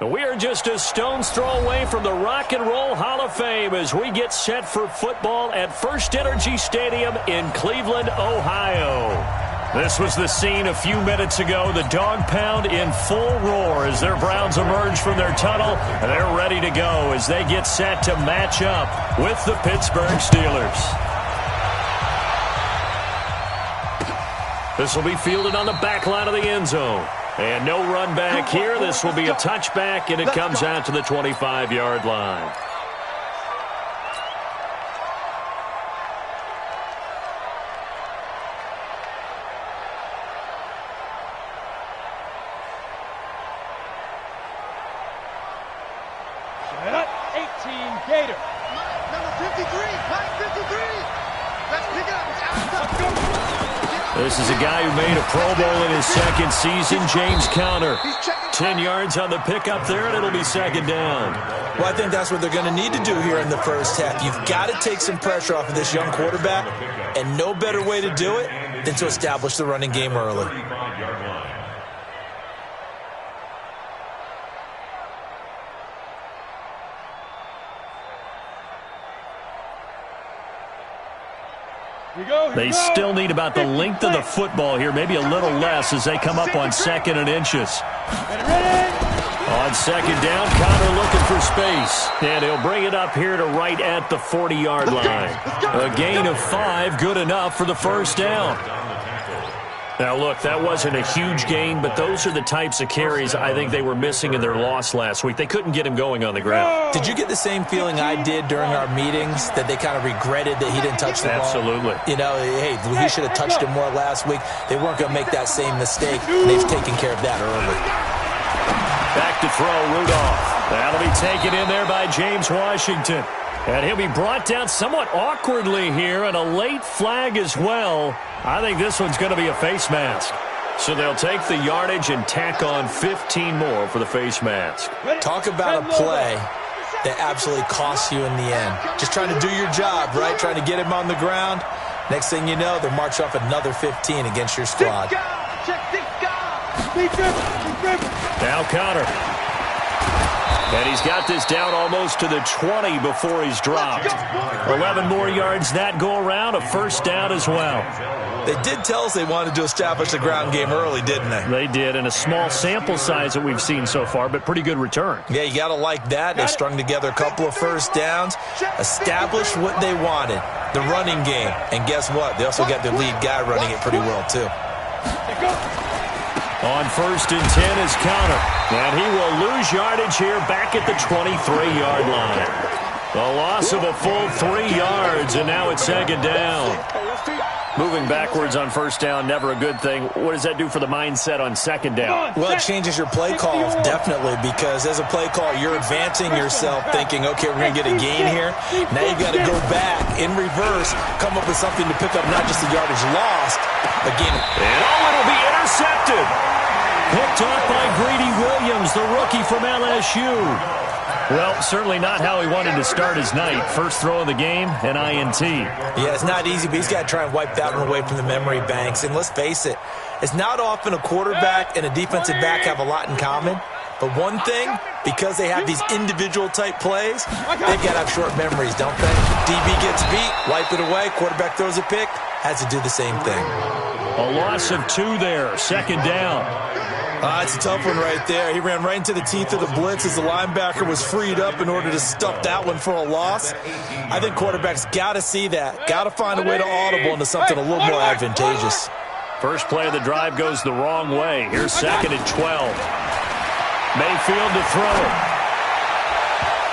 We are just a stone's throw away from the Rock and Roll Hall of Fame as we get set for football at First Energy Stadium in Cleveland, Ohio. This was the scene a few minutes ago. The dog pound in full roar as their Browns emerge from their tunnel. And they're ready to go as they get set to match up with the Pittsburgh Steelers. This will be fielded on the back line of the end zone. And no run back here. This will be a touchback, and it comes out to the 25-yard line. Set up, 18 Gator. Number 53, Mike 53. Let's pick it up. Let's go. This is a guy who made a Pro Bowl in his second season, James Conner. 10 yards on the pickup there, and it'll be second down. Well, I think that's what they're going to need to do here in the first half. You've got to take some pressure off of this young quarterback, and no better way to do it than to establish the running game early. They still need about the length of the football here, maybe a little less as they come up on 2nd and inches. On 2nd down, Conner looking for space. And he'll bring it up here to right at the 40-yard line. A gain of 5, good enough for the first down. Now, look, that wasn't a huge gain, but those are the types of carries I think they were missing in their loss last week. They couldn't get him going on the ground. Did you get the same feeling I did during our meetings, that they kind of regretted that he didn't touch the ball? Absolutely. You know, hey, he should have touched him more last week. They weren't going to make that same mistake, and they've taken care of that early. Back to throw, Rudolph. That'll be taken in there by James Washington. And he'll be brought down somewhat awkwardly here, and a late flag as well. I think this one's going to be a face mask. So they'll take the yardage and tack on 15 more for the face mask. Talk about a play that absolutely costs you in the end. Just trying to do your job, right? Trying to get him on the ground. Next thing you know, they'll march off another 15 against your squad. Now Conner. And he's got this down almost to the 20 before he's dropped. 11 more yards that go around, a first down as well. They did tell us they wanted to establish the ground game early, didn't they? They did, and a small sample size that we've seen so far, but pretty good return. Yeah, you got to like that. They strung together a couple of first downs, established what they wanted, the running game. And guess what? They also got their lead guy running it pretty well, too. On 1st and 10 is Conner. And he will lose yardage here back at the 23-yard line. A loss of a full 3 yards, and now it's 2nd down. Moving backwards on first down, never a good thing. What does that do for the mindset on 2nd down? Well, it changes your play call, definitely, because as a play call, you're advancing yourself thinking, okay, we're going to get a gain here. Now you've got to go back in reverse, come up with something to pick up not just the yardage lost, but gain. And it'll be intercepted. Picked off by Greedy Williams, the rookie from LSU. Well, certainly not how he wanted to start his night. First throw of the game, an INT. Yeah, it's not easy, but he's got to try and wipe that one away from the memory banks. And let's face it, it's not often a quarterback and a defensive back have a lot in common. But one thing, because they have these individual type plays, they've got to have short memories, don't they? DB gets beat, wipe it away, quarterback throws a pick, has to do the same thing. A loss of 2 there, 2nd down. It's a tough one right there. He ran right into the teeth of the blitz as the linebacker was freed up in order to stuff that one for a loss. I think quarterbacks got to see that. Got to find a way to audible into something a little more advantageous. First play of the drive goes the wrong way. Here's 2nd and 12. Mayfield to throw.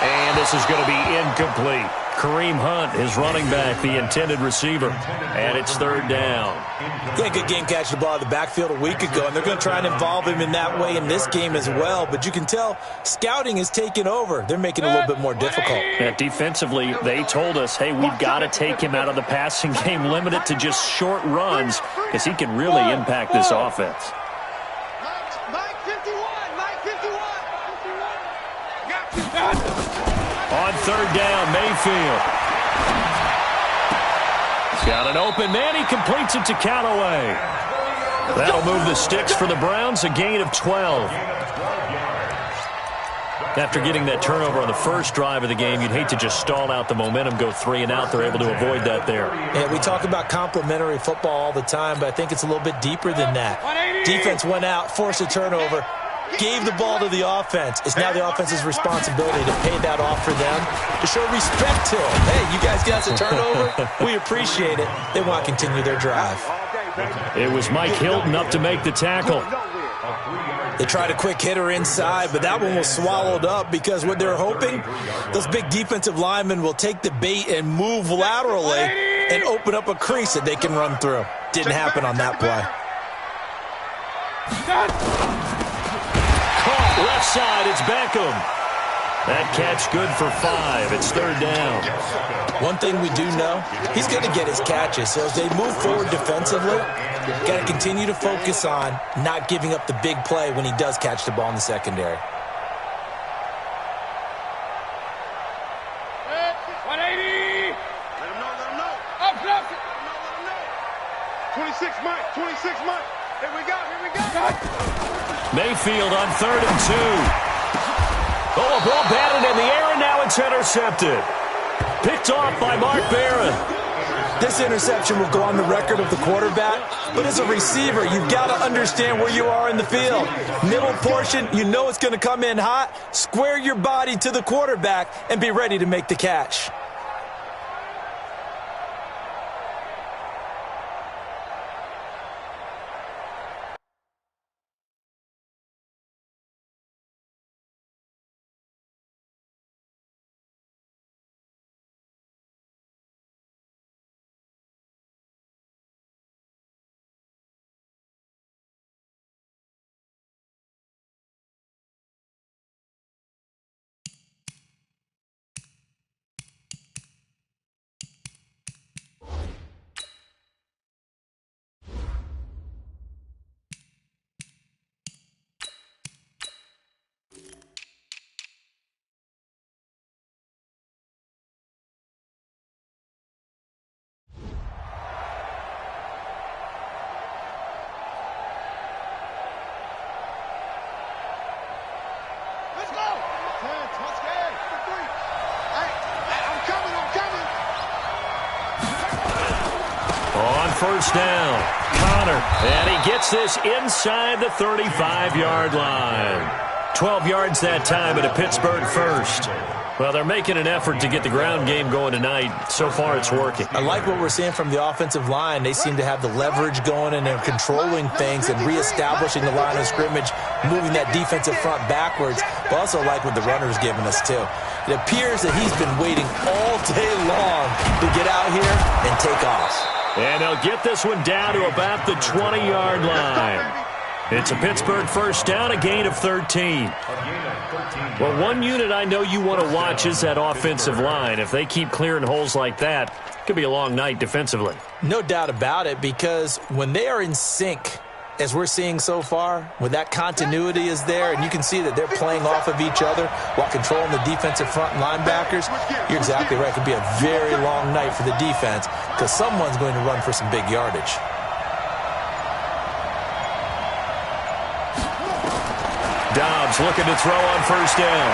And this is going to be incomplete. Kareem Hunt, his running back, the intended receiver. And it's 3rd down. Yeah, good game catching the ball in the backfield a week ago, and they're going to try and involve him in that way in this game as well. But you can tell scouting is taking over. They're making it a little bit more difficult. And defensively, they told us, hey, we've got to take him out of the passing game, limit it to just short runs, because he can really impact this offense. Mike 51, Mike 51. On 3rd down, Mayfield. He's got an open man. He completes it to Callaway. That'll move the sticks for the Browns, a gain of 12. After getting that turnover on the first drive of the game, you'd hate to just stall out the momentum, go 3 and out. They're able to avoid that there. Yeah, we talk about complementary football all the time, but I think it's a little bit deeper than that. Defense went out, forced a turnover, gave the ball to the offense. It's now the offense's responsibility to pay that off for them, to show respect to them. Hey, you guys got the turnover. We appreciate it. They want to continue their drive. It was Mike Hilton up to make the tackle. They tried a quick hitter inside, but that one was swallowed up because what they're hoping, those big defensive linemen will take the bait and move laterally and open up a crease that they can run through. Didn't happen on that play. Caught left side, it's Beckham. That catch good for 5. It's 3rd down. One thing we do know, he's going to get his catches. So as they move forward defensively, got to continue to focus on not giving up the big play when he does catch the ball in the secondary. 180. Let him know. Up, up. 26 Mike. Here we go. Mayfield on 3rd and 2. Oh, a ball batted in the air, and now it's intercepted. Picked off by Mark Barron. This interception will go on the record of the quarterback, but as a receiver, you've got to understand where you are in the field. Middle portion, you know it's going to come in hot. Square your body to the quarterback and be ready to make the catch. On 1st down, Connor, and he gets this inside the 35-yard line. 12 yards that time at a Pittsburgh first. Well, they're making an effort to get the ground game going tonight. So far, it's working. I like what we're seeing from the offensive line. They seem to have the leverage going, and they're controlling things and reestablishing the line of scrimmage, moving that defensive front backwards. But also like what the runner's giving us, too. It appears that he's been waiting all day long to get out here and take off. And they'll get this one down to about the 20-yard line. It's a Pittsburgh 1st down, a gain of 13. Well, one unit I know you want to watch is that offensive line. If they keep clearing holes like that, it could be a long night defensively. No doubt about it, because when they are in sync, as we're seeing so far, when that continuity is there, and you can see that they're playing off of each other while controlling the defensive front linebackers, you're exactly right. It could be a very long night for the defense because someone's going to run for some big yardage. Dobbs looking to throw on 1st down.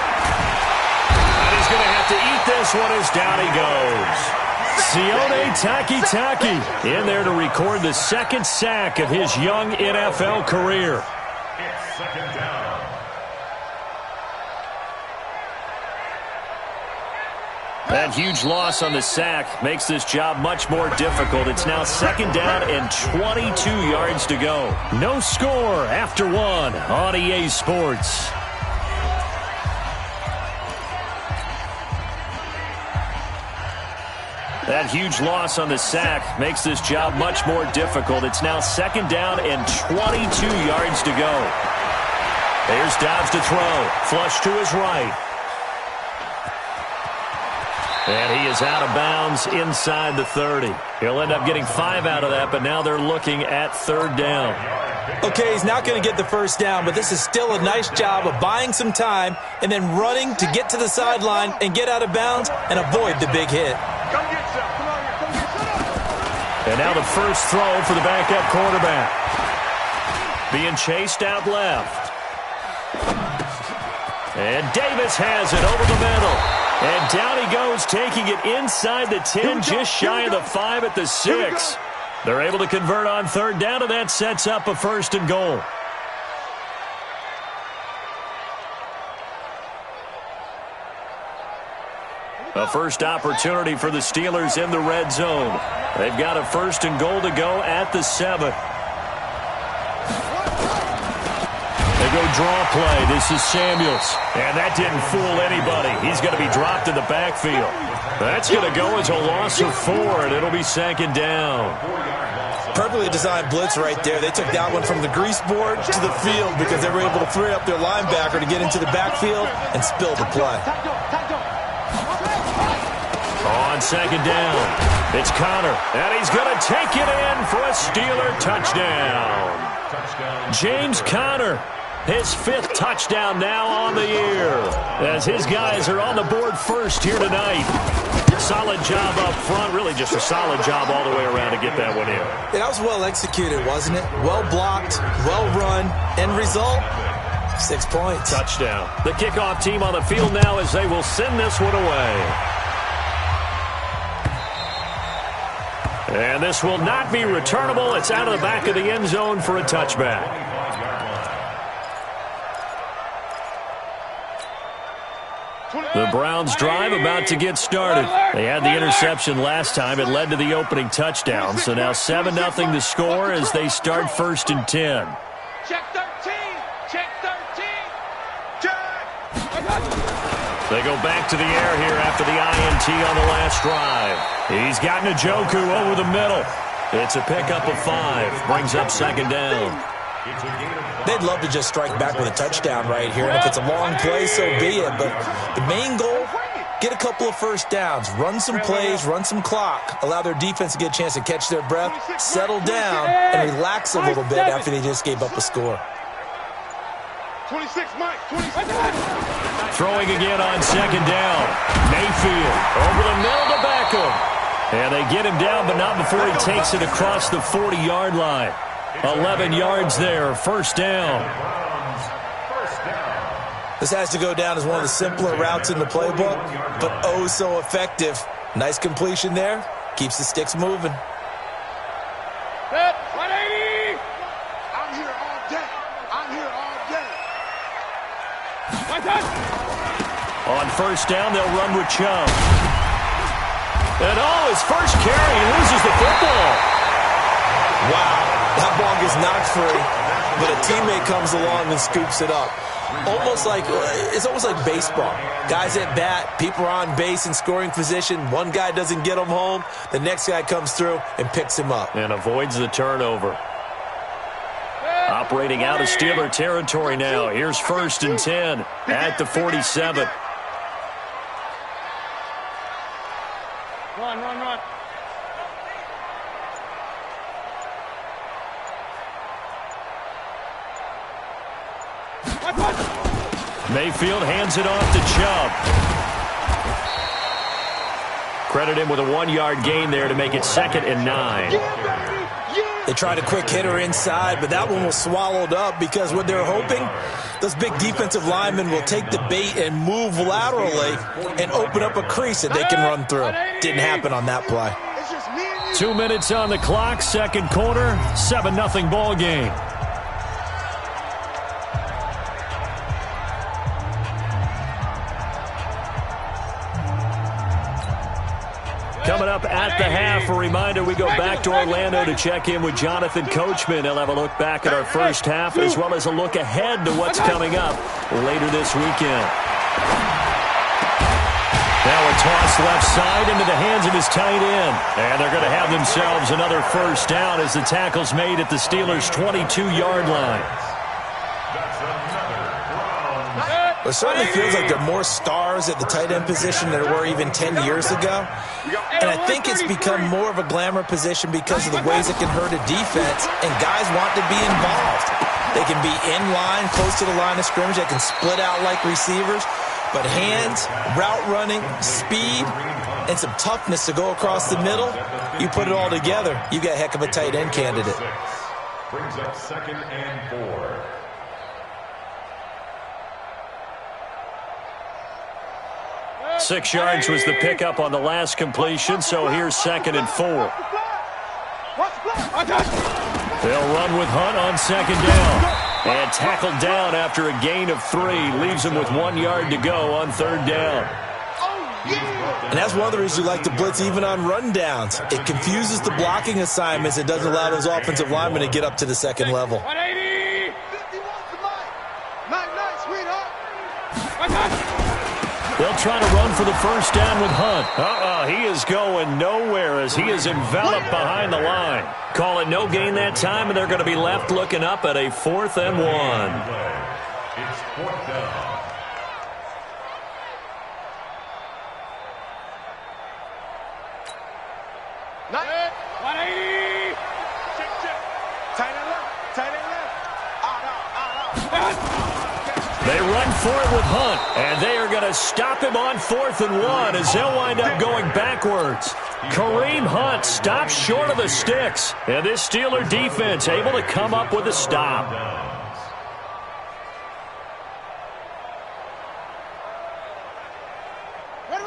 And he's going to have to eat this one as down he goes. Sione Takitaki in there to record the 2nd sack of his young NFL career. It's 2nd down. That huge loss on the sack makes this job much more difficult. It's now 2nd down and 22 yards to go. No score after 1 on EA Sports. That huge loss on the sack makes this job much more difficult. It's now 2nd down and 22 yards to go. There's Dobbs to throw. Flush to his right. And he is out of bounds inside the 30. He'll end up getting 5 out of that, but now they're looking at 3rd down. Okay, he's not going to get the 1st down, but this is still a nice job of buying some time and then running to get to the sideline and get out of bounds and avoid the big hit. Come get some. Come on here. Come get some. And now the first throw for the backup quarterback. Being chased out left. And Davis has it over the middle. And down he goes, taking it inside the 10, just shy of the 5 at the 6. They're able to convert on third down, and that sets up a 1st and goal. A first opportunity for the Steelers in the red zone. They've got a 1st and goal to go at the 7. They go draw play. This is Samuels. And that didn't fool anybody. He's going to be dropped in the backfield. That's going to go as a loss of 4, and it'll be 2nd down. Perfectly designed blitz right there. They took that one from the grease board to the field because they were able to free up their linebacker to get into the backfield and spill the play. On 2nd down, it's Connor, and he's going to take it in for a Steeler touchdown. James Conner, his 5th touchdown now on the year, as his guys are on the board first here tonight. Solid job up front, really just a solid job all the way around to get that one in. Yeah, that was well executed, wasn't it? Well blocked, well run, end result, 6 points. Touchdown. The kickoff team on the field now as they will send this one away. And this will not be returnable. It's out of the back of the end zone for a touchback. The Browns drive about to get started. They had the interception last time. It led to the opening touchdown. So now 7-0 to score as they start 1st and 10. Check 13. Check 13. Check. They go back to the air here after the INT on the last drive. He's got Njoku over the middle. It's a pickup of 5. Brings up 2nd down. They'd love to just strike back with a touchdown right here. And if it's a long play, so be it. But the main goal, get a couple of 1st downs. Run some plays, run some clock. Allow their defense to get a chance to catch their breath, settle down, and relax a little bit after they just gave up a score. 26, Mike. 26. Throwing again on 2nd down. Mayfield over the middle to Beckham. And they get him down, but not before he takes it across the 40-yard line. 11 yards there, 1st down. This has to go down as one of the simpler routes in the playbook, but oh so effective. Nice completion there. Keeps the sticks moving. 180. I'm here all day. I'm here all day. On 1st down, they'll run with Chubb. And his first carry, he loses the football. Wow, that ball gets knocked free, but a teammate comes along and scoops it up. It's almost like baseball. Guys at bat, people are on base in scoring position. One guy doesn't get him home. The next guy comes through and picks him up. And avoids the turnover. Operating out of Steeler territory now. Here's 1st and 10 at the 47. Run. Mayfield hands it off to Chubb. Credit him with a 1-yard gain there to make it 2nd and 9. They tried a quick hitter inside, but that one was swallowed up because what they're hoping, those big defensive linemen will take the bait and move laterally and open up a crease that they can run through. Didn't happen on that play. 2 minutes on the clock, 2nd quarter, 7-0 ball game. Coming up at the half, a reminder, we go back to Orlando to check in with Jonathan Coachman. He'll have a look back at our first half as well as a look ahead to what's coming up later this weekend. Now a toss left side into the hands of his tight end. And they're going to have themselves another 1st down as the tackle's made at the Steelers' 22-yard line. It certainly feels like there are more stars at the tight end position than there were even 10 years ago. And I think it's become more of a glamour position because of the ways it can hurt a defense, and guys want to be involved. They can be in line, close to the line of scrimmage. They can split out like receivers. But hands, route running, speed, and some toughness to go across the middle, you put it all together, you got a heck of a tight end candidate. Brings up 2nd and 4. 6 yards was the pickup on the last completion, so here's 2nd and 4. They'll run with Hunt on 2nd down. And tackled down after a gain of 3. Leaves him with 1 yard to go on 3rd down. And that's one of the reasons we like to blitz even on rundowns. It confuses the blocking assignments. It doesn't allow those offensive linemen to get up to the 2nd level. 180. 51 to Mike. Nice, sweetheart. They'll try to run for the 1st down with Hunt. He is going nowhere as he is enveloped behind the line. Call it no gain that time, and they're going to be left looking up at a 4th and 1. It's 4th down. Nice. 180. Check. Tight end left. They run for it with Hunt, and they are going to stop him on 4th and 1 as they'll wind up going backwards. Kareem Hunt stops short of the sticks, and this Steeler defense able to come up with a stop.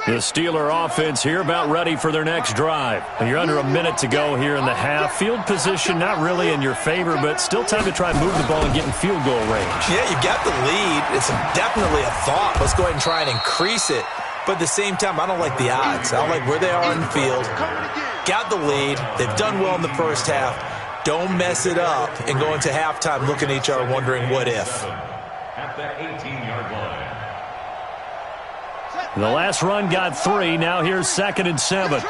The Steeler offense here about ready for their next drive. And you're under a minute to go here in the half. Field position not really in your favor, but still time to try and move the ball and get in field goal range. Yeah, you got the lead. It's definitely a thought. Let's go ahead and try and increase it. But at the same time, I don't like the odds. I don't like where they are in the field. Got the lead. They've done well in the first half. Don't mess it up and go into halftime looking at each other wondering what if. At the 18-yard line. The last run got 3. Now here's 2nd and 7.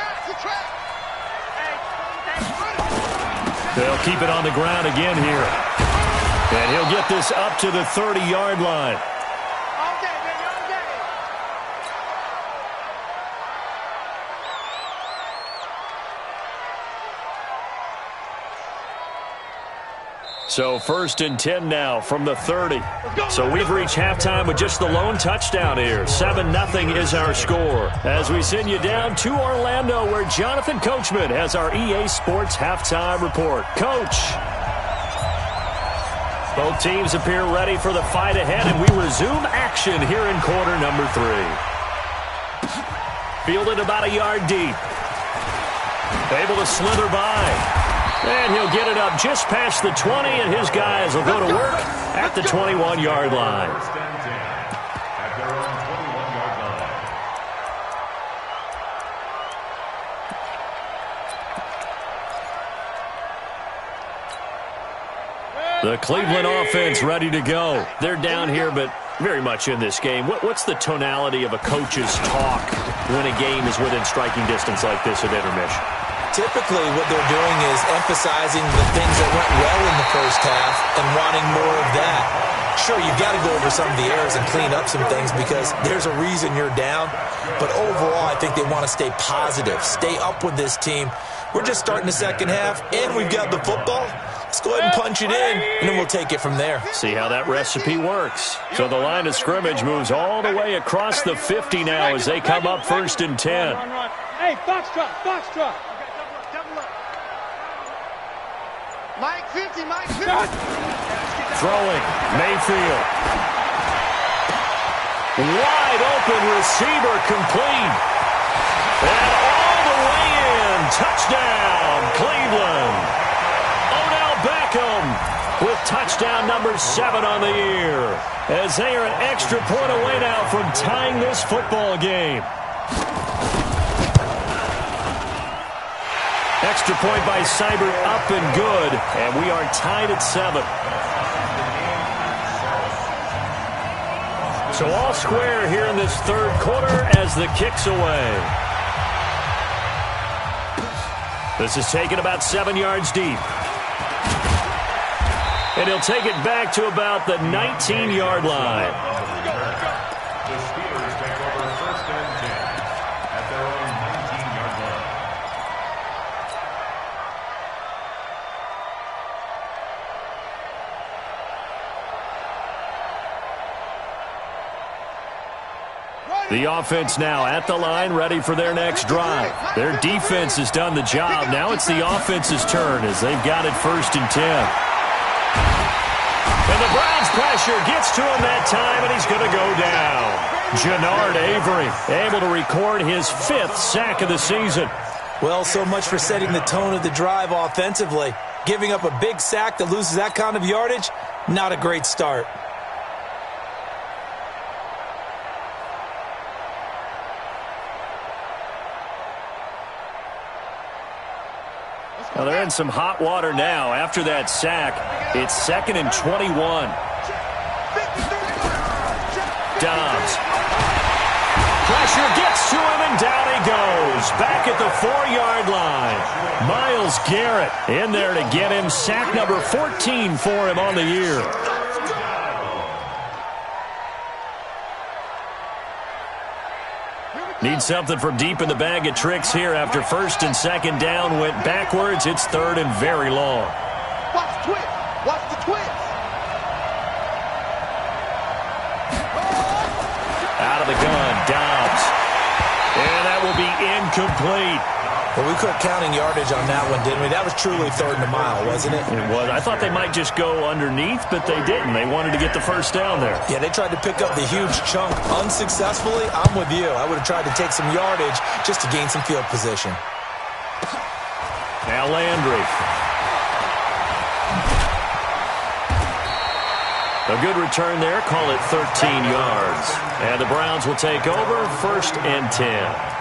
They'll keep it on the ground again here. And he'll get this up to the 30-yard line. So 1st and 10 now from the 30. So we've reached halftime with just the lone touchdown here. 7-0 is our score. As we send you down to Orlando, where Jonathan Coachman has our EA Sports halftime report. Coach. Both teams appear ready for the fight ahead, and we resume action here in quarter number 3. Fielded about a yard deep. Able to slither by. And he'll get it up just past the 20, and his guys will go to work at the 21-yard line. At their own 21-yard line. The Cleveland offense ready to go. They're down here, but very much in this game. What's the tonality of a coach's talk when a game is within striking distance like this at intermission? Typically, what they're doing is emphasizing the things that went well in the first half and wanting more of that. Sure, you've got to go over some of the errors and clean up some things because there's a reason you're down. But overall, I think they want to stay positive, stay up with this team. We're just starting the second half, and we've got the football. Let's go ahead and punch it in, and then we'll take it from there. See how that recipe works. So the line of scrimmage moves all the way across the 50 now as they come up 1st and 10. Hey, foxtrot. Mike 50. Throwing, Mayfield. Wide open receiver complete. And all the way in. Touchdown, Cleveland. Odell Beckham with touchdown number 7 on the year. As they are an extra point away now from tying this football game. Extra point by Seibert up and good, and we are tied at 7. So all square here in this 3rd quarter as the kick's away. This is taken about 7 yards deep. And he'll take it back to about the 19-yard line. The Steelers take over 1st and 10 at their own 19-yard line. The offense now at the line, ready for their next drive. Their defense has done the job. Now it's the offense's turn as they've got it 1st and 10. And the Browns pressure gets to him that time, and he's going to go down. Jannard Avery able to record his 5th sack of the season. Well, so much for setting the tone of the drive offensively. Giving up a big sack that loses that kind of yardage, not a great start. Well, they're in some hot water now. After that sack, it's 2nd and 21. Dobbs. Pressure gets to him, and down he goes. Back at the 4-yard line. Myles Garrett in there to get him. Sack number 14 for him on the year. Need something from deep in the bag of tricks here after 1st and 2nd down. Went backwards. It's 3rd and very long. Watch the twist. Watch the twist. Out of the gun, Dobbs. And that will be incomplete. Well, we quit counting yardage on that one, didn't we? That was truly 3rd and a mile, wasn't it? It was. I thought they might just go underneath, but they didn't. They wanted to get the 1st down there. Yeah, they tried to pick up the huge chunk unsuccessfully. I'm with you. I would have tried to take some yardage just to gain some field position. Now Landry. A good return there. Call it 13 yards. And the Browns will take over 1st and 10.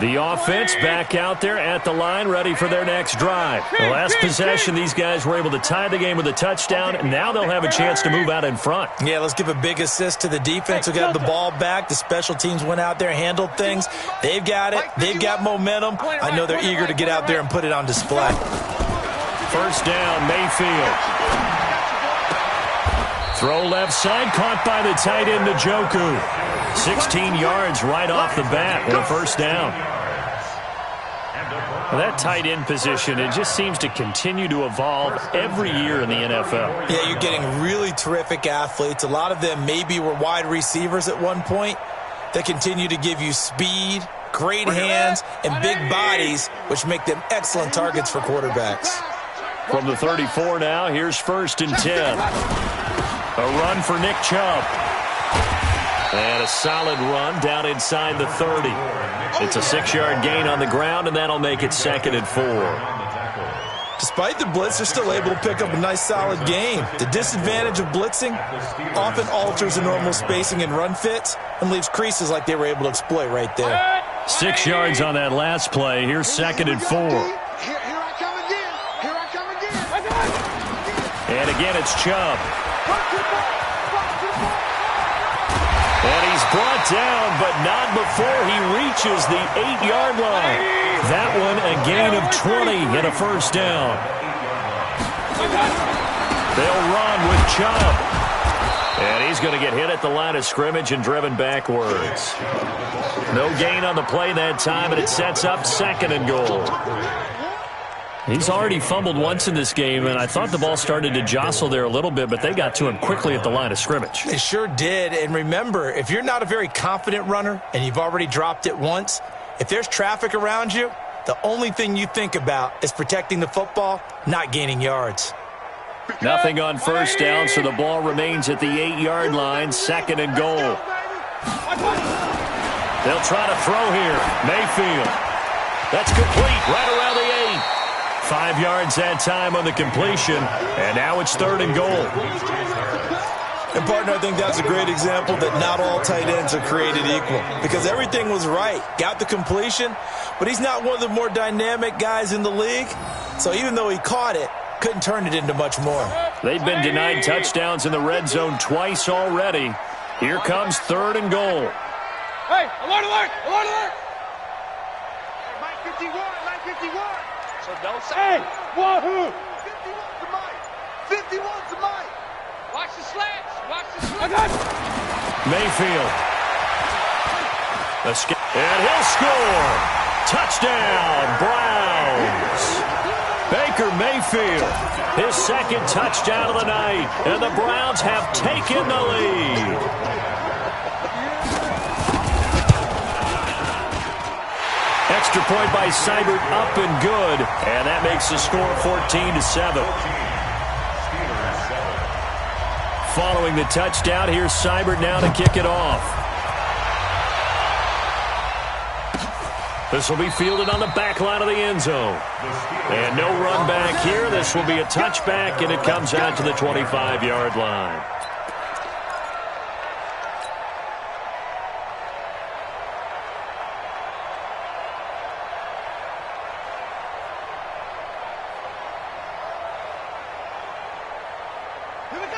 The offense back out there at the line, ready for their next drive. The last possession, these guys were able to tie the game with a touchdown, and now they'll have a chance to move out in front. Yeah, let's give a big assist to the defense who got the ball back. The special teams went out there, handled things. They've got it. They've got momentum. I know they're eager to get out there and put it on display. 1st down, Mayfield. Throw left side, caught by the tight end, Njoku. 16 yards right off the bat with a 1st down. Well, that tight end position, it just seems to continue to evolve every year in the NFL. Yeah, you're getting really terrific athletes. A lot of them maybe were wide receivers at one point. They continue to give you speed, great hands, and big bodies, which make them excellent targets for quarterbacks. From the 34 now, here's 1st and 10. A run for Nick Chubb. And a solid run down inside the 30. It's a 6-yard gain on the ground, and that'll make it 2nd and 4. Despite the blitz, they're still able to pick up a nice, solid game. The disadvantage of blitzing often alters the normal spacing and run fits and leaves creases like they were able to exploit right there. 6 yards on that last play. Here's 2nd and 4. Here I come again. Here I come again. And again, it's Chubb. And he's brought down, but not before he reaches the 8-yard line. That one a gain of 20 and a 1st down. They'll run with Chubb. And he's going to get hit at the line of scrimmage and driven backwards. No gain on the play that time, and it sets up 2nd and goal. He's already fumbled once in this game, and I thought the ball started to jostle there a little bit, but they got to him quickly at the line of scrimmage. They sure did. And remember, if you're not a very confident runner and you've already dropped it once, if there's traffic around you, the only thing you think about is protecting the football, not gaining yards. Nothing on 1st down, so the ball remains at the 8-yard line, 2nd and goal. They'll try to throw here. Mayfield. That's complete right around the 8. 5 yards that time on the completion, and now it's 3rd and goal. And, partner, I think that's a great example that not all tight ends are created equal because everything was right. Got the completion, but he's not one of the more dynamic guys in the league. So even though he caught it, couldn't turn it into much more. They've been denied touchdowns in the red zone twice already. Here comes 3rd and goal. Hey, alert, alert, alert, alert! Mike 51, Mike 51. So don't say, hey, wahoo! 51's the mic. 51's the mic. Watch the slants. Watch the slants. Mayfield. And he'll score. Touchdown, Browns. Baker Mayfield, his 2nd touchdown of the night, and the Browns have taken the lead. Extra point by Seibert, up and good, and that makes the score 14-7. Following the touchdown, here's Seibert now to kick it off. This will be fielded on the back line of the end zone. And no run back here. This will be a touchback, and it comes out to the 25-yard line.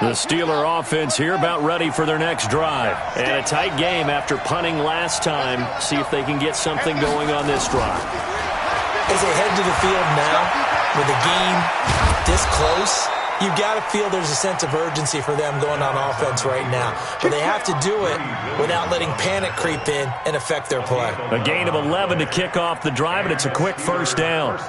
The Steeler offense here about ready for their next drive. And a tight game after punting last time. See if they can get something going on this drive. As they head to the field now, with the game this close, you've got to feel there's a sense of urgency for them going on offense right now. But they have to do it without letting panic creep in and affect their play. A gain of 11 to kick off the drive, and it's a quick first down.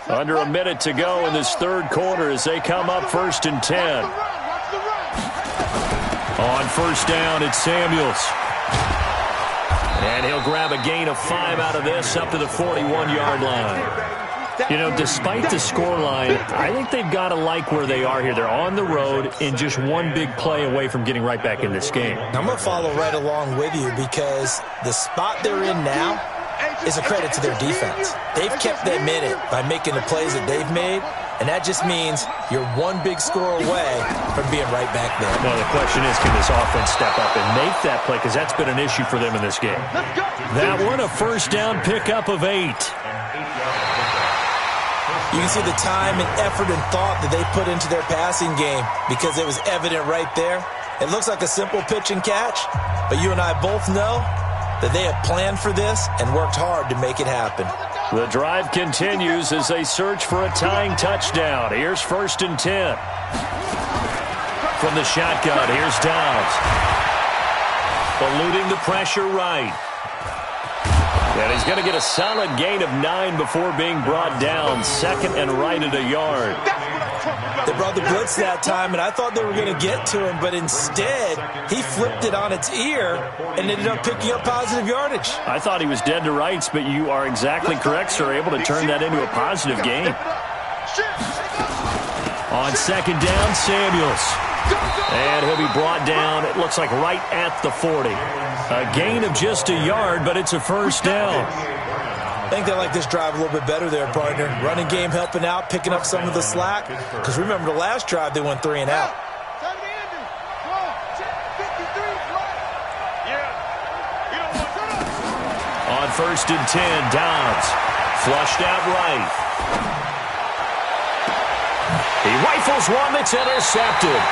Under a minute to go in this third quarter as they come up 1st and 10. On first down, it's Samuels. And he'll grab a gain of 5 out of this up to the 41-yard line. You know, despite the scoreline, I think they've got to like where they are here. They're on the road and just one big play away from getting right back in this game. I'm going to follow right along with you because the spot they're in now is a credit to their defense. They've kept them in it by making the plays that they've made, and that just means you're one big score away from being right back there. Now, the question is, can this offense step up and make that play? Because that's been an issue for them in this game. That one, a first down pickup of 8. You can see the time and effort and thought that they put into their passing game because it was evident right there. It looks like a simple pitch and catch, but you and I both know that they have planned for this and worked hard to make it happen. The drive continues as they search for a tying touchdown. Here's 1st and 10. From the shotgun, here's Downs. Eluding the pressure right. And he's going to get a solid gain of 9 before being brought down. 2nd and right at a yard. They brought the blitz that time, and I thought they were going to get to him, but instead, he flipped it on its ear and ended up picking up positive yardage. I thought he was dead to rights, but you are exactly correct, sir. Able to turn that into a positive gain. On 2nd down, Samuels. And he'll be brought down, it looks like right at the 40. A gain of just a yard, but it's a first down. I think they like this drive a little bit better there, partner. Running game helping out, picking up some of the slack. Because remember the last drive, they went 3 and out. On 1st and 10, Downs. Flushed out right. He rifles one that's intercepted.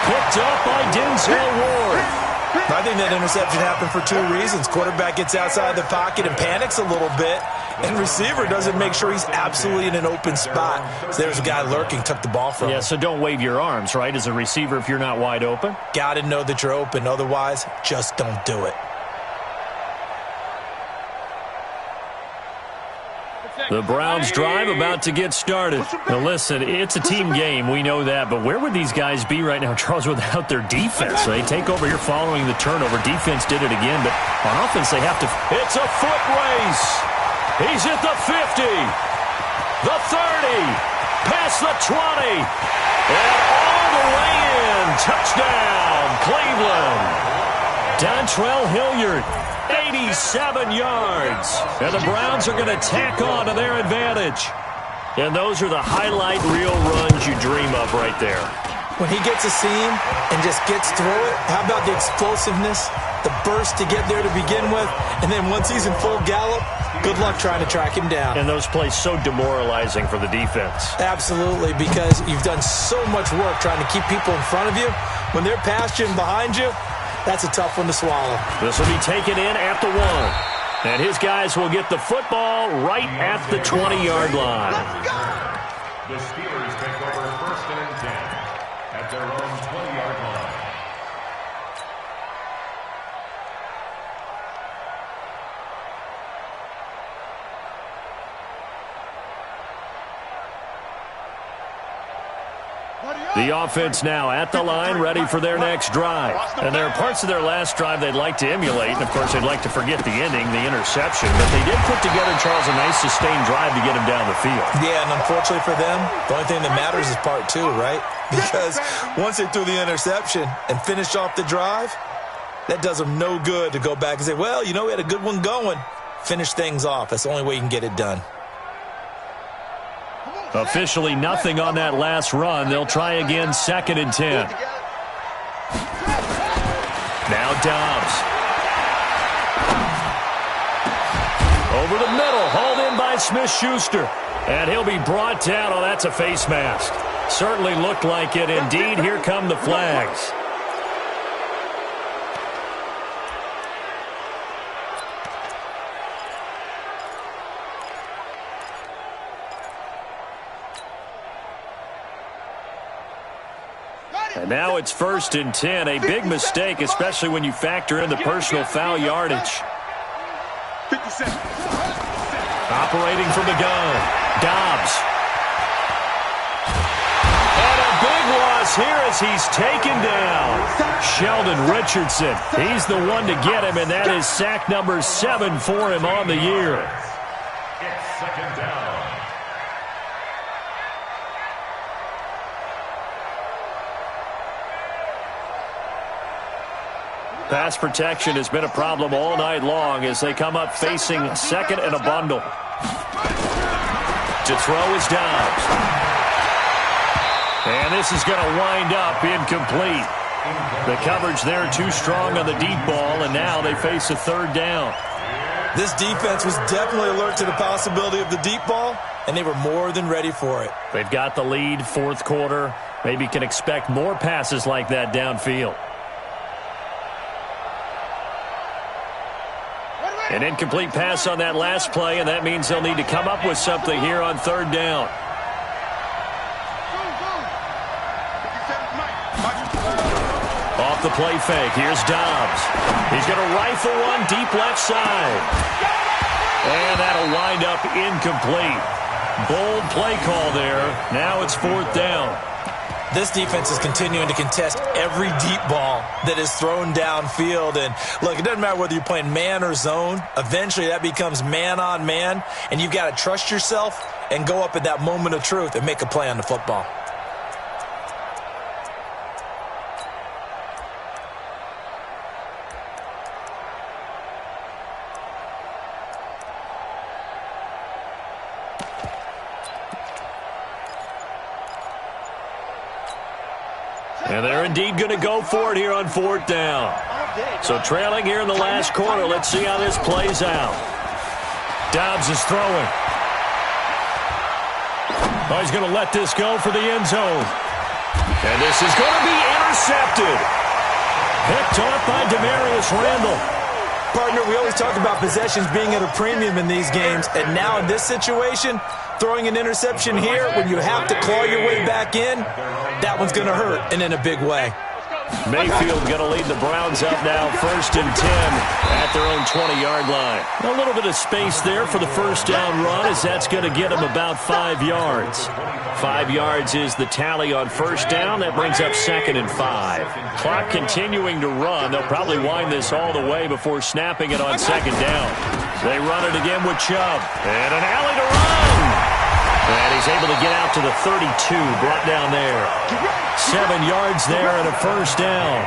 Picked up by Denzel Ward. I think that interception happened for 2 reasons. Quarterback gets outside the pocket and panics a little bit, and receiver doesn't make sure he's absolutely in an open spot. So there's a guy lurking, took the ball from him. Yeah, so don't wave your arms, right, as a receiver if you're not wide open. Got to know that you're open. Otherwise, just don't do it. The Browns drive about to get started. Now listen, it's a team game, we know that, but where would these guys be right now, Charles, without their defense? They take over here following the turnover. Defense did it again, but on offense they have to... It's a foot race. He's at the 50, the 30, past the 20, and all the way in. Touchdown, Cleveland. Dontrell Hilliard. 87 yards. And the Browns are going to tack on to their advantage. And those are the highlight reel runs you dream of right there. When he gets a seam and just gets through it, how about the explosiveness, the burst to get there to begin with, and then once he's in full gallop, good luck trying to track him down. And those plays so demoralizing for the defense. Absolutely, because you've done so much work trying to keep people in front of you. When they're past you and behind you, that's a tough one to swallow. This will be taken in at the 1. And his guys will get the football right at the 20-yard line. The Steelers take over 1st and 10 at their own 20-yard line. The offense now at the line, ready for their next drive. And there are parts of their last drive they'd like to emulate. And, of course, they'd like to forget the ending, the interception. But they did put together, Charles, a nice sustained drive to get them down the field. Yeah, and unfortunately for them, the only thing that matters is part two, right? Because once they threw the interception and finished off the drive, that does them no good to go back and say, well, you know, we had a good one going. Finish things off. That's the only way you can get it done. Officially nothing on that last run. They'll try again, 2nd and 10. Now Dobbs. Over the middle, hauled in by Smith-Schuster. And he'll be brought down. Oh, that's a face mask. Certainly looked like it. Indeed, here come the flags. And now it's 1st and 10. A big mistake, especially when you factor in the personal foul yardage. Operating from the gun. Dobbs. And a big loss here as he's taken down. Sheldon Richardson. He's the one to get him, and that is sack number 7 for him on the year. It's 2nd down. Pass protection has been a problem all night long as they come up facing 2nd and a bundle. To throw is Dobbs. And this is going to wind up incomplete. The coverage there too strong on the deep ball, and now they face a 3rd down. This defense was definitely alert to the possibility of the deep ball, and they were more than ready for it. They've got the lead, 4th quarter. Maybe can expect more passes like that downfield. An incomplete pass on that last play, and that means they'll need to come up with something here on 3rd down. Off the play fake, here's Dobbs. He's going to rifle one deep left side. And that'll wind up incomplete. Bold play call there. Now it's 4th down. This defense is continuing to contest every deep ball that is thrown downfield. And, look, it doesn't matter whether you're playing man or zone. Eventually that becomes man on man, and you've got to trust yourself and go up at that moment of truth and make a play on the football. And they're indeed going to go for it here on 4th down. So trailing here in the last quarter. Let's see how this plays out. Dobbs is throwing. Oh, he's going to let this go for the end zone. And this is going to be intercepted. Picked off by Demarius Randall. Partner, we always talk about possessions being at a premium in these games. And now in this situation, throwing an interception here when you have to claw your way back in, that one's going to hurt, and in a big way. Mayfield going to lead the Browns up now, 1st and 10 at their own 20-yard line. A little bit of space there for the 1st down run, as that's going to get them about 5 yards. 5 yards is the tally on 1st down. That brings up 2nd and 5. Clock continuing to run. They'll probably wind this all the way before snapping it on 2nd down. They run it again with Chubb. And an alley to run. And he's able to get out to the 32, brought down there. 7 yards there and a 1st down.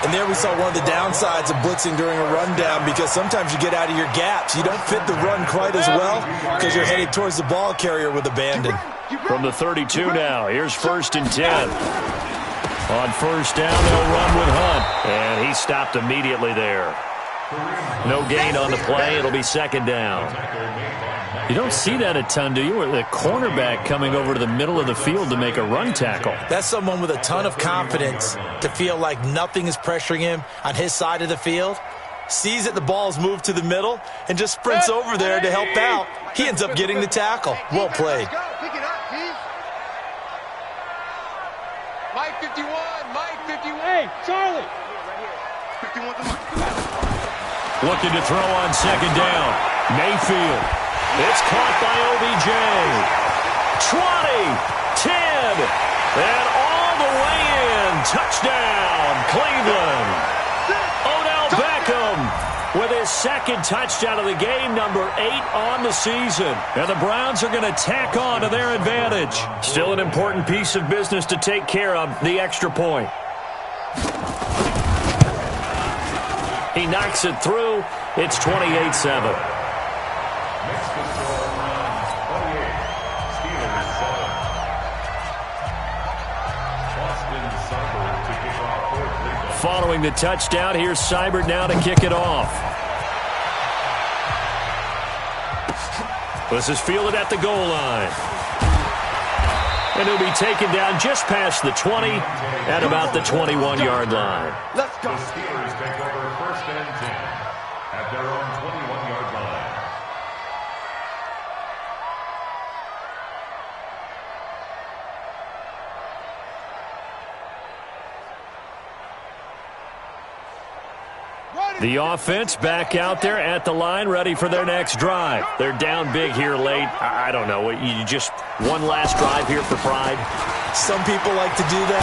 And there we saw one of the downsides of blitzing during a rundown, because sometimes you get out of your gaps. You don't fit the run quite as well because you're headed towards the ball carrier with abandon. From the 32 now, here's 1st and 10. On 1st down, they'll run with Hunt. And he stopped immediately there. No gain on the play. It'll be 2nd down. You don't see that a ton, do you? Where the cornerback coming over to the middle of the field to make a run tackle. That's someone with a ton of confidence to feel like nothing is pressuring him on his side of the field. Sees that the ball's moved to the middle and just sprints over there to help out. He ends up getting the tackle. Well played. Mike 51, Mike 51. Hey, Charlie. 51 to Mike. Looking to throw on 2nd down. Mayfield. It's caught by OBJ. 20, 10, And all the way in. Touchdown, Cleveland. Odell Beckham with his second touchdown of the game, number 8 on the season. And the Browns are going to tack on to their advantage. Still an important piece of business to take care of, the extra point. He knocks it through. It's 28-7. Following the touchdown, here's Seibert now to kick it off. This is fielded at the goal line. And he'll be taken down just past the 20 at about the 21-yard line. Let's go. The Steelers take over 1st and 10 at their own 21-yard line. The offense back out there at the line, ready for their next drive. They're down big here late. I don't know. You just one last drive here for pride? Some people like to do that.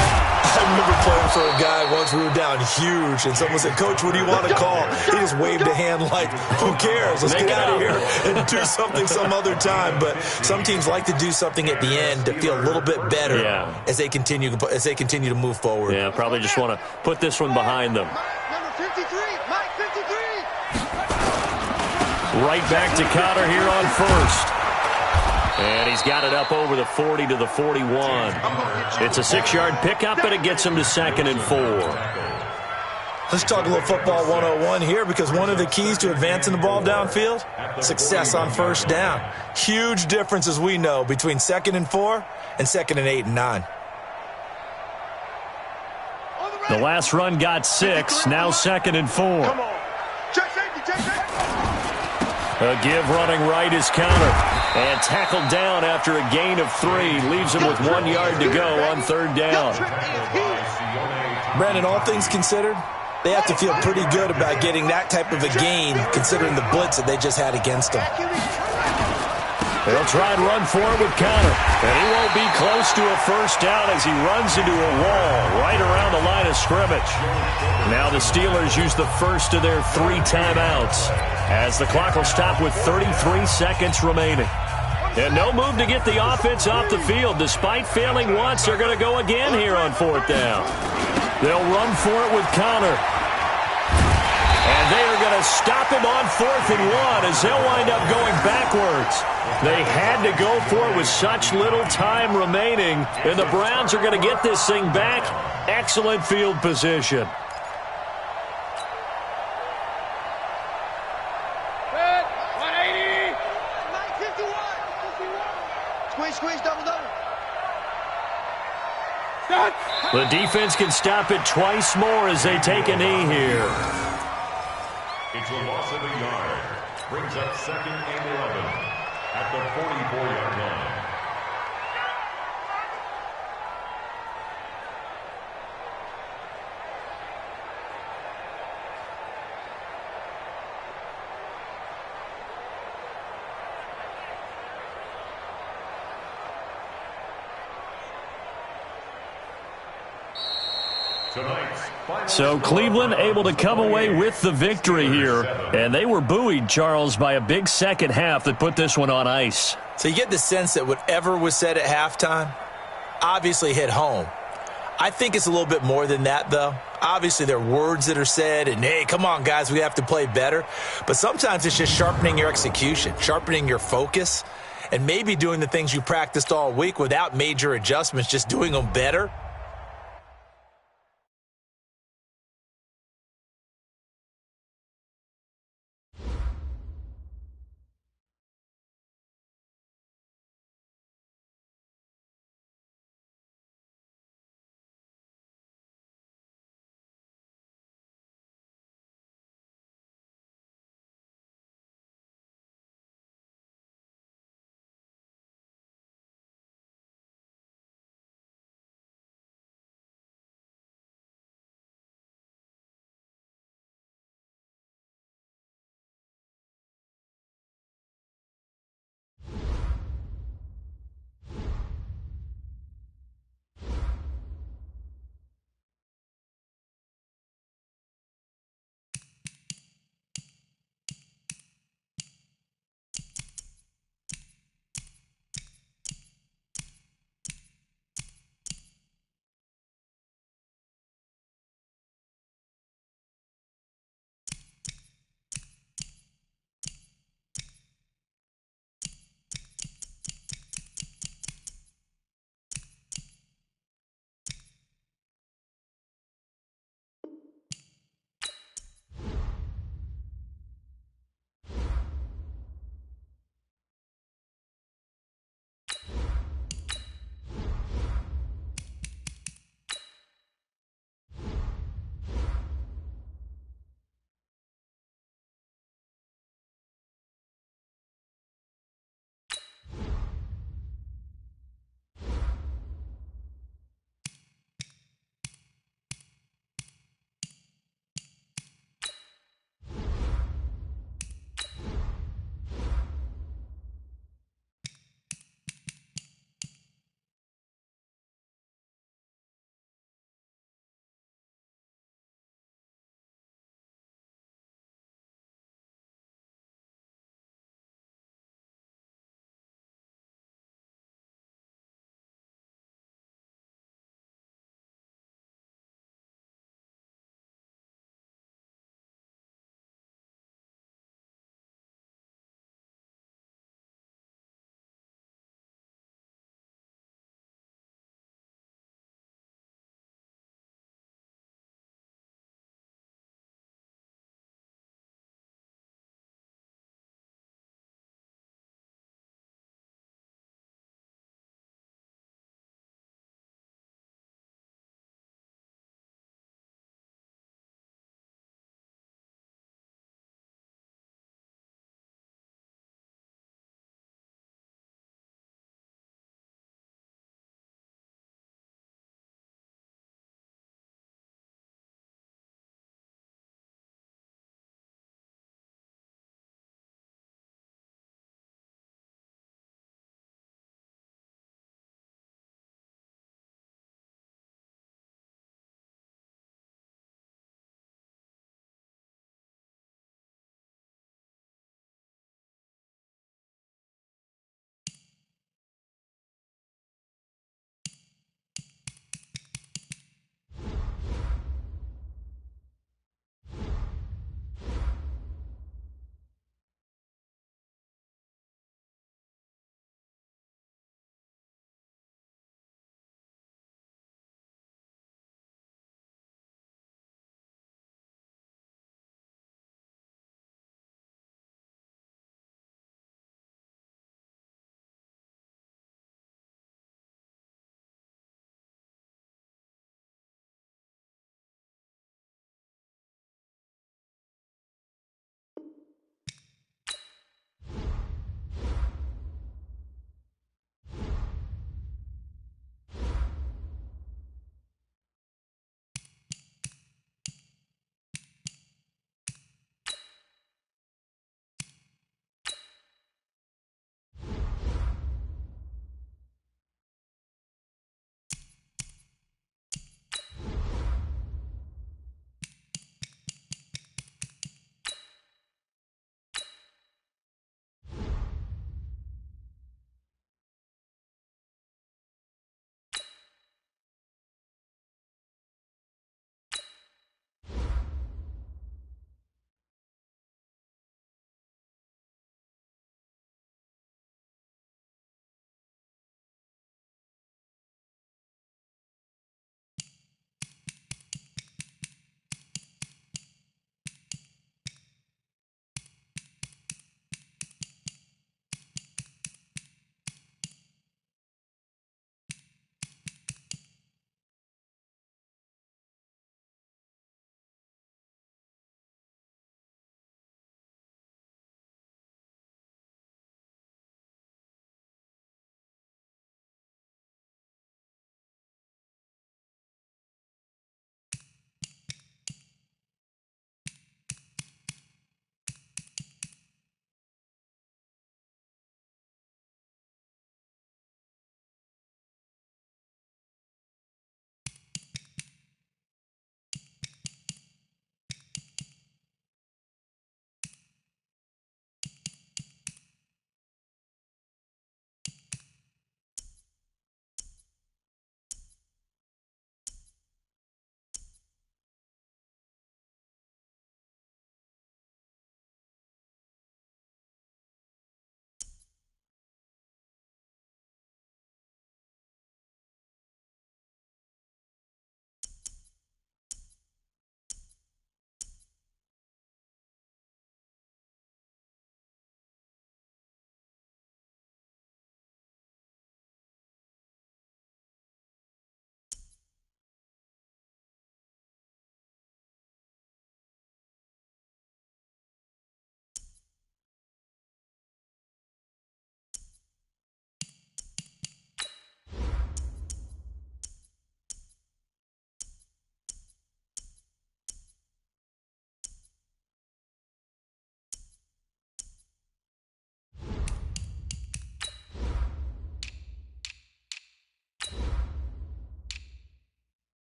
I remember playing for a guy once. We were down huge, and someone said, "Coach, what do you want to call?" He just waved a hand like, "Who cares? Let's get out of here and do something some other time." But some teams like to do something at the end to feel a little bit better as they continue to move forward. Yeah, probably just want to put this one behind them. Number 53, Mike 53. Right back to Connor here on first. And he's got it up over the 40 to the 41. It's a 6-yard pickup, and it gets him to 2nd and 4. Let's talk a little football 101 here, because one of the keys to advancing the ball downfield, success on first down. Huge difference, as we know, between 2nd and 4 and 2nd and 8 and 9. The last run got 6, now 2nd and 4. Come on. Check safety, check safety. A give running right is Connor. And tackled down after a gain of 3. Leaves him with 1 yard to go on 3rd down. Brandon, all things considered, they have to feel pretty good about getting that type of a gain, considering the blitz that they just had against them. They'll try and run for it with Connor. And he won't be close to a first down as he runs into a wall right around the line of scrimmage. Now the Steelers use the first of their 3 timeouts as the clock will stop with 33 seconds remaining. And no move to get the offense off the field. Despite failing once, they're going to go again here on 4th down. They'll run for it with Connor. And they are going to stop him on 4th and 1 as they'll wind up going backwards. They had to go for it with such little time remaining. And the Browns are going to get this thing back. Excellent field position. Squeeze, double. The defense can stop it twice more as they take a knee here. It's a loss of a yard. Brings up 2nd and 11 at the 44-yard line. So Cleveland able to come away with the victory here. And they were buoyed, Charles, by a big second half that put this one on ice. So you get the sense that whatever was said at halftime obviously hit home. I think it's a little bit more than that, though. Obviously, there are words that are said, and, hey, come on, guys, we have to play better. But sometimes it's just sharpening your execution, sharpening your focus, and maybe doing the things you practiced all week without major adjustments, just doing them better.